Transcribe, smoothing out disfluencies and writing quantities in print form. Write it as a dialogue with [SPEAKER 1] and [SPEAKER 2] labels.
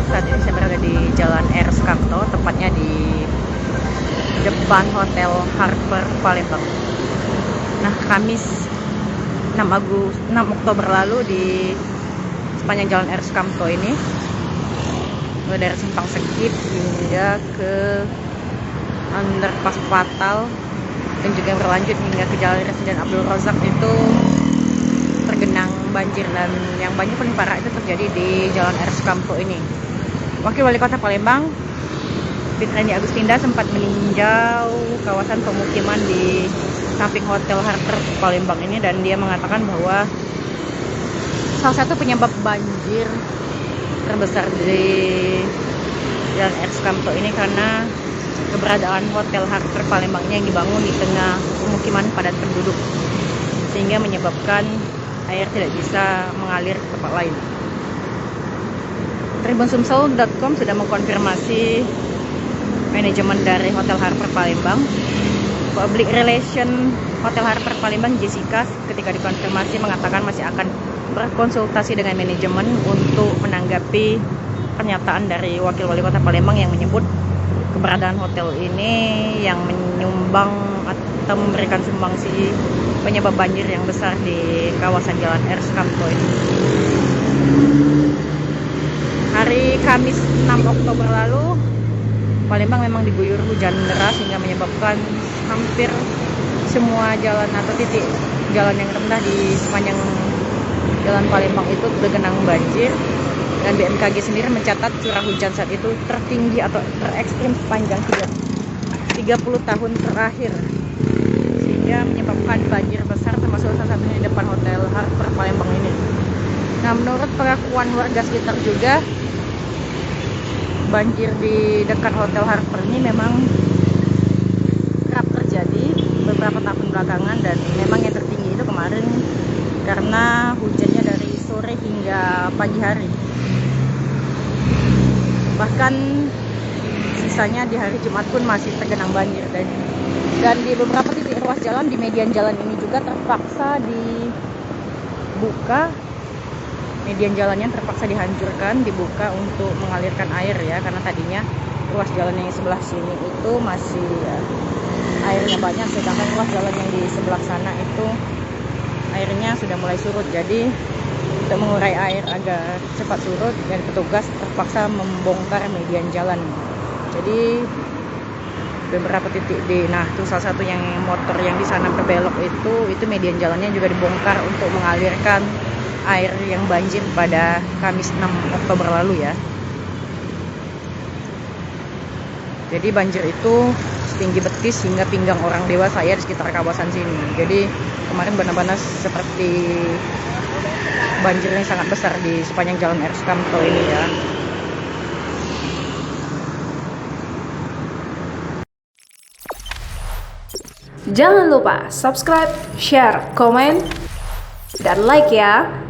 [SPEAKER 1] Saat ini saya berada di Jalan R. Sukamto, tepatnya di depan Hotel Harper Palembang. Nah, Kamis 6 Oktober lalu di sepanjang Jalan R. Sukamto ini, mulai dari Simpang Sekip hingga ke Underpass Patal dan juga berlanjut hingga ke Jalan Residen Abdul Razak itu tergenang banjir, dan yang banyak paling parah itu terjadi di Jalan R. Sukamto ini. Wakil Wali Kota Palembang, Fitrani Agustinda, sempat meninjau kawasan pemukiman di samping Hotel Harper Palembang ini, dan dia mengatakan bahwa salah satu penyebab banjir terbesar di Jalan R. Sukamto ini karena keberadaan Hotel Harper Palembang yang dibangun di tengah pemukiman padat penduduk, sehingga menyebabkan air tidak bisa mengalir ke tempat lain. Tribunsumsel.com sudah mengkonfirmasi manajemen dari Hotel Harper Palembang. Public Relation Hotel Harper Palembang, Jessica, ketika dikonfirmasi mengatakan masih akan berkonsultasi dengan manajemen untuk menanggapi pernyataan dari Wakil Wali Kota Palembang yang menyebut keberadaan hotel ini yang menyumbang atau memberikan sumbangsi penyebab banjir yang besar di kawasan Jalan R. Sukamto ini. Hari Kamis 6 Oktober lalu, Palembang memang diguyur hujan deras hingga menyebabkan hampir semua jalan atau titik jalan yang rendah di sepanjang Jalan Palembang itu tergenang banjir, dan BMKG sendiri mencatat curah hujan saat itu tertinggi atau terekstrim sepanjang 30 tahun terakhir, sehingga menyebabkan banjir besar, termasuk salah satunya di depan Hotel Harper Palembang ini. Nah, menurut pengakuan warga sekitar juga, banjir di dekat Hotel Harper ini memang kerap terjadi beberapa tahun belakangan, dan memang yang tertinggi itu kemarin karena hujannya dari sore hingga pagi hari. Bahkan sisanya di hari Jumat pun masih tergenang banjir, dan di beberapa titik ruas jalan di median jalan ini juga terpaksa dibuka. Median jalannya terpaksa dihancurkan, dibuka untuk mengalirkan air ya, karena tadinya ruas jalan yang sebelah sini itu masih airnya banyak, sedangkan ruas jalan yang di sebelah sana itu airnya sudah mulai surut. Jadi untuk mengurai air agar cepat surut, dan petugas terpaksa membongkar median jalan. Jadi beberapa titik itu salah satu yang motor yang di sana berbelok itu median jalannya juga dibongkar untuk mengalirkan air yang banjir pada Kamis 6 Oktober lalu ya. Jadi banjir itu setinggi betis hingga pinggang orang dewasa ya di sekitar kawasan sini. Jadi kemarin benar-benar seperti banjir yang sangat besar di sepanjang Jalan R. Sukamto ini ya.
[SPEAKER 2] Jangan lupa subscribe, share, komen, dan like ya.